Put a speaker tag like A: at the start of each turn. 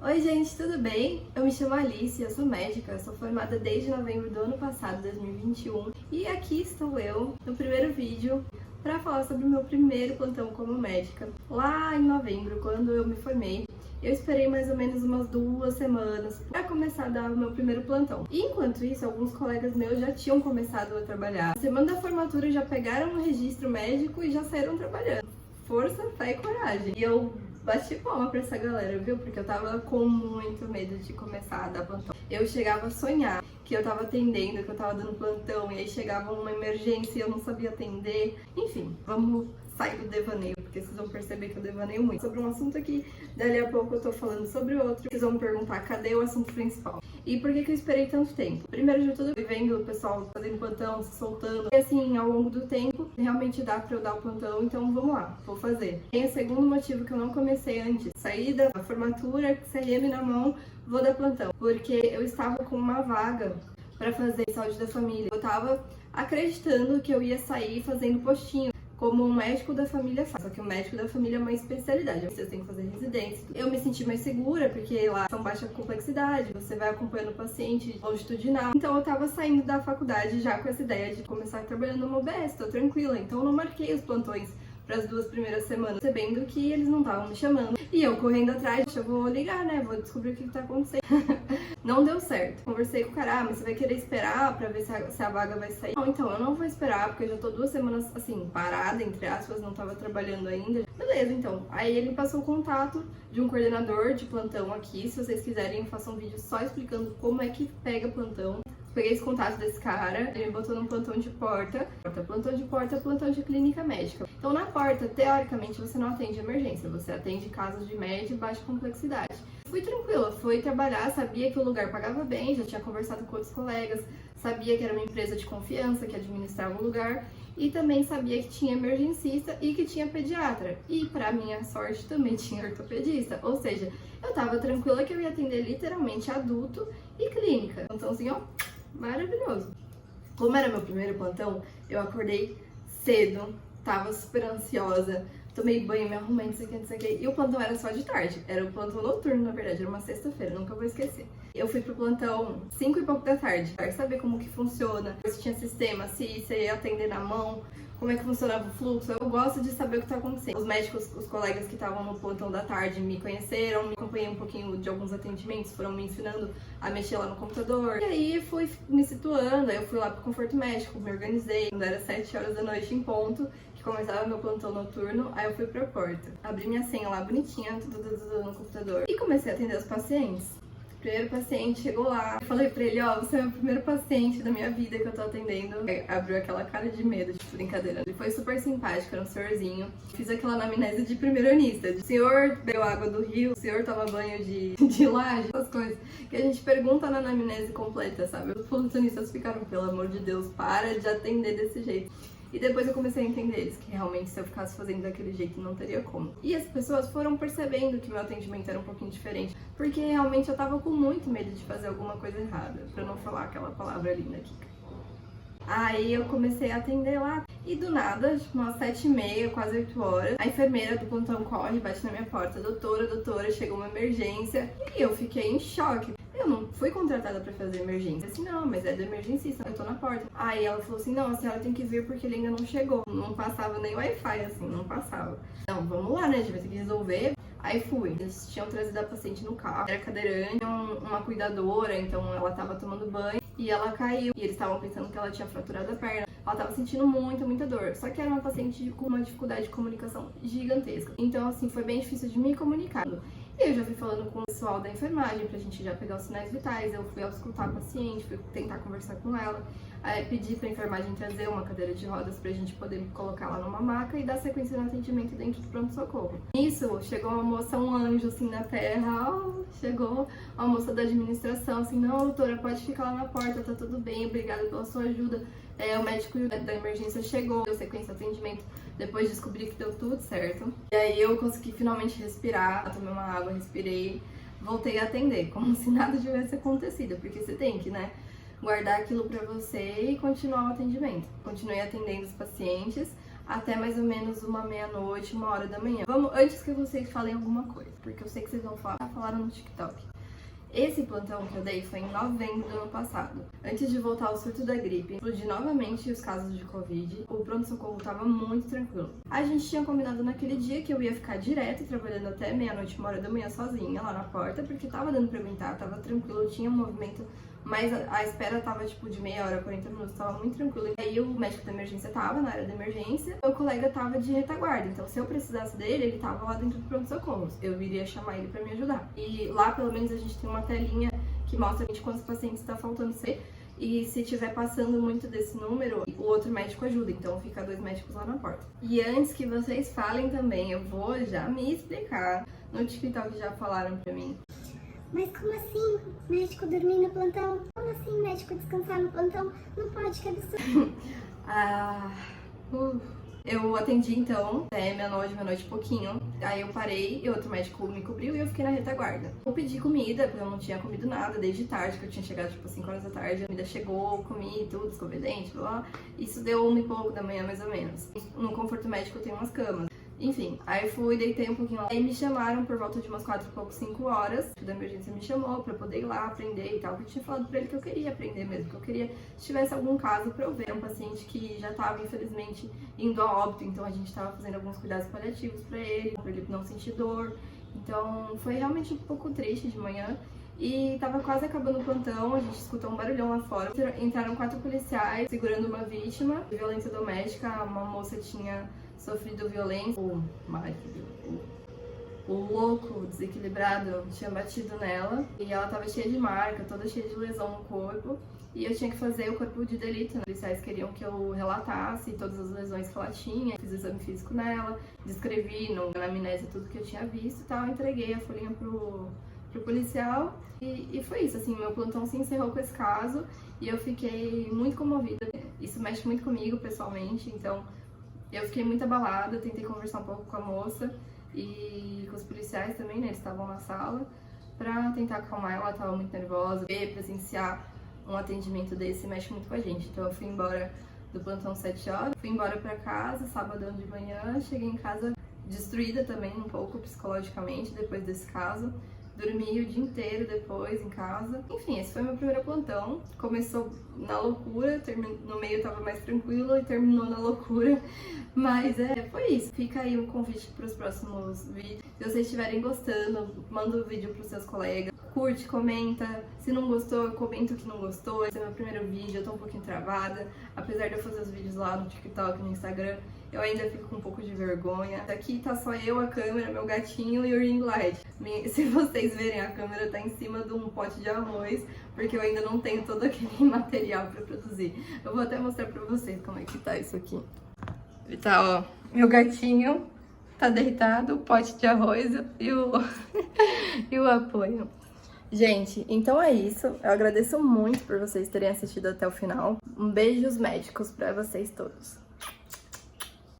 A: Oi gente, tudo bem? Eu me chamo Alice, eu sou médica, sou formada desde novembro do ano passado, 2021, e aqui estou eu no primeiro vídeo para falar sobre o meu primeiro plantão como médica. Lá em novembro, quando eu me formei, eu esperei mais ou menos umas 2 semanas para começar a dar o meu primeiro plantão. E enquanto isso, alguns colegas meus já tinham começado a trabalhar. Na semana da formatura já pegaram o registro médico e já saíram trabalhando. Força, fé e coragem. E eu bati palma pra essa galera, viu? Porque eu tava com muito medo de começar a dar plantão. Eu chegava a sonhar que eu tava atendendo, que eu tava dando plantão, e aí chegava uma emergência e eu não sabia atender. Enfim, vamos sair do devaneio, porque vocês vão perceber que eu devaneio muito sobre um assunto aqui, dali a pouco eu tô falando sobre outro. Vocês vão me perguntar, cadê o assunto principal? E por que eu esperei tanto tempo? Primeiro de tudo, vendo o pessoal fazendo plantão, se soltando. E assim, ao longo do tempo, realmente dá pra eu dar o plantão, então vamos lá, vou fazer. Tem o segundo motivo que eu não comecei antes. Saí da formatura, CRM na mão, vou dar plantão. Porque eu estava com uma vaga pra fazer saúde da família. Eu tava acreditando que eu ia sair fazendo postinho, como um médico da família faz. Só que o médico da família é uma especialidade. Você tem que fazer residência. Eu me senti mais segura, porque lá são baixa complexidade, você vai acompanhando o paciente longitudinal. Então eu tava saindo da faculdade já com essa ideia de começar trabalhando no UBS, tô tranquila. Então eu não marquei os plantões para as 2 primeiras semanas, percebendo que eles não estavam me chamando. E eu correndo atrás, eu vou ligar, né? Vou descobrir o que tá acontecendo. Não deu certo. Conversei com o cara, mas você vai querer esperar pra ver se a vaga vai sair? Não, então eu não vou esperar, porque eu já tô 2 semanas, assim, parada, entre aspas, não tava trabalhando ainda. Beleza, então. Aí ele passou o contato de um coordenador de plantão aqui. Se vocês quiserem, eu faço um vídeo só explicando como é que pega plantão. Peguei esse contato desse cara, ele me botou num plantão de porta. Plantão de porta, plantão de clínica médica. Então na porta, teoricamente, você não atende emergência, você atende casos de média e baixa complexidade. Fui tranquila, fui trabalhar, sabia que o lugar pagava bem, já tinha conversado com outros colegas, sabia que era uma empresa de confiança que administrava o lugar e também sabia que tinha emergencista e que tinha pediatra. E pra minha sorte também tinha ortopedista, ou seja, eu tava tranquila que eu ia atender literalmente adulto e clínica. Então assim, ó, maravilhoso. Como era meu primeiro plantão, eu acordei cedo, tava super ansiosa, tomei banho, me arrumei, não sei o que. E o plantão era só de tarde, era o plantão noturno, na verdade, era uma sexta-feira, nunca vou esquecer. Eu fui pro plantão 5 e pouco da tarde, para saber como que funciona, se tinha sistema, se você ia atender na mão, como é que funcionava o fluxo. Eu gosto de saber o que tá acontecendo. Os médicos, os colegas que estavam no plantão da tarde me conheceram, me acompanhei um pouquinho de alguns atendimentos, foram me ensinando a mexer lá no computador. E aí fui me situando, aí eu fui lá pro conforto médico, me organizei. Quando era 7 horas da noite em ponto, que começava meu plantão noturno, aí eu fui pra porta. Abri minha senha lá bonitinha, tudo no computador, e comecei a atender os pacientes. O primeiro paciente chegou lá, eu falei pra ele, ó, você é o primeiro paciente da minha vida que eu tô atendendo. Abriu aquela cara de medo, de brincadeira. Ele foi super simpático, era um senhorzinho. Fiz aquela anamnese de primeironista. O senhor bebeu água do rio, o senhor toma banho de laje, essas coisas que a gente pergunta na anamnese completa, sabe? Os plantonistas ficaram, pelo amor de Deus, para de atender desse jeito. E depois eu comecei a entender eles, que realmente se eu ficasse fazendo daquele jeito não teria como. E as pessoas foram percebendo que meu atendimento era um pouquinho diferente, porque realmente eu tava com muito medo de fazer alguma coisa errada, pra não falar aquela palavra linda aqui. Aí eu comecei a atender lá, e do nada, tipo, umas 7h30, quase 8 horas, a enfermeira do plantão corre, bate na minha porta, doutora, chegou uma emergência, e eu fiquei em choque. Eu não fui contratada pra fazer emergência. Assim, não, mas é do emergencista, eu tô na porta. Aí ela falou assim, não, a senhora tem que vir porque ele ainda não chegou. Não passava nem Wi-Fi, assim, não passava. Não, vamos lá, né, a gente vai ter que resolver. Aí fui. Eles tinham trazido a paciente no carro, era cadeirante, uma cuidadora, então ela tava tomando banho e ela caiu. E eles estavam pensando que ela tinha fraturado a perna. Ela tava sentindo muita dor. Só que era uma paciente com uma dificuldade de comunicação gigantesca. Então, assim, foi bem difícil de me comunicar. E eu já fui falando com o pessoal da enfermagem pra gente já pegar os sinais vitais. Eu fui auscultar a paciente, fui tentar conversar com ela. Aí pedi pra enfermagem trazer uma cadeira de rodas pra gente poder colocar ela numa maca e dar sequência no atendimento dentro do pronto-socorro. Nisso, chegou uma moça, um anjo assim na terra. Oh, chegou uma moça da administração, assim, não, doutora, pode ficar lá na porta, tá tudo bem, obrigada pela sua ajuda. O médico da emergência chegou, deu sequência de atendimento, depois descobri que deu tudo certo. E aí eu consegui finalmente respirar, tomei uma água, respirei, voltei a atender, como se nada tivesse acontecido, porque você tem que, né, guardar aquilo pra você e continuar o atendimento. Continuei atendendo os pacientes, até mais ou menos uma meia-noite, 1h da manhã. Vamos, antes que vocês falem alguma coisa, porque eu sei que vocês vão falar, falaram no TikTok. Esse plantão que eu dei foi em novembro do ano passado. Antes de voltar ao surto da gripe, explodir novamente os casos de Covid, o pronto-socorro tava muito tranquilo. A gente tinha combinado naquele dia que eu ia ficar direto trabalhando até meia-noite, 1h da manhã sozinha lá na porta, porque tava dando pra aguentar, tava tranquilo, tinha um movimento, mas a espera tava tipo de meia hora, 40 minutos, tava muito tranquilo. E aí o médico da emergência tava na área da emergência, meu colega tava de retaguarda, então se eu precisasse dele, ele tava lá dentro do pronto-socorro. Eu viria chamar ele pra me ajudar. E lá pelo menos a gente tem uma telinha que mostra quantos pacientes tá faltando ser. E se tiver passando muito desse número, o outro médico ajuda, então fica 2 médicos lá na porta. E antes que vocês falem também, eu vou já me explicar. No TikTok já falaram pra mim.
B: Mas como assim médico dormir no plantão? Como assim médico descansar no plantão? Não pode, que absurdo.
A: Eu atendi então, até meia-noite e pouquinho. Aí eu parei e outro médico me cobriu e eu fiquei na retaguarda. Eu pedi comida, porque eu não tinha comido nada desde tarde, que eu tinha chegado tipo 5 horas da tarde. A comida chegou, comi tudo, escovei dente, blá. Isso deu 1 e pouco da manhã mais ou menos. No conforto médico eu tenho umas camas. Enfim, aí fui, deitei um pouquinho lá. Aí me chamaram por volta de umas 4 e pouco, 5 horas. O da emergência me chamou pra eu poder ir lá aprender e tal. Eu tinha falado pra ele que eu queria aprender mesmo, que eu queria, se tivesse algum caso, pra eu ver. Um paciente que já tava, infelizmente, indo a óbito. Então a gente tava fazendo alguns cuidados paliativos pra ele não sentir dor. Então foi realmente um pouco triste de manhã. E tava quase acabando o plantão, a gente escutou um barulhão lá fora. Entraram 4 policiais segurando uma vítima de violência doméstica. Uma moça tinha sofrido violência. O marido, o louco desequilibrado tinha batido nela. E ela tava cheia de marca, toda cheia de lesão no corpo. E eu tinha que fazer o corpo de delito. Os policiais queriam que eu relatasse todas as lesões que ela tinha. Fiz o exame físico nela, descrevi na amnésia tudo que eu tinha visto e tal. Entreguei a folhinha pro policial e foi isso, assim, meu plantão se encerrou com esse caso e eu fiquei muito comovida. Isso mexe muito comigo pessoalmente, então eu fiquei muito abalada, tentei conversar um pouco com a moça e com os policiais também, né, eles estavam na sala, pra tentar acalmar ela, tava muito nervosa. Presenciar um atendimento desse mexe muito com a gente, então eu fui embora do plantão 7 horas, fui embora pra casa, sabadão de manhã, cheguei em casa destruída também um pouco psicologicamente depois desse caso. Dormi o dia inteiro depois em casa. Enfim, esse foi meu primeiro plantão. Começou na loucura, no meio tava mais tranquilo e terminou na loucura. Mas foi isso. Fica aí um convite para os próximos vídeos. Se vocês estiverem gostando, manda o vídeo pros seus colegas. Curte, comenta. Se não gostou, comenta o que não gostou. Esse é meu primeiro vídeo, eu tô um pouquinho travada. Apesar de eu fazer os vídeos lá no TikTok, no Instagram, eu ainda fico com um pouco de vergonha. Aqui tá só eu, a câmera, meu gatinho e o ring light. Se vocês verem, a câmera tá em cima de um pote de arroz, porque eu ainda não tenho todo aquele material pra produzir. Eu vou até mostrar pra vocês como é que tá isso aqui. E tá, ó, meu gatinho tá deitado, o pote de arroz e o, e o apoio. Gente, então é isso. Eu agradeço muito por vocês terem assistido até o final. Um beijo médicos pra vocês todos.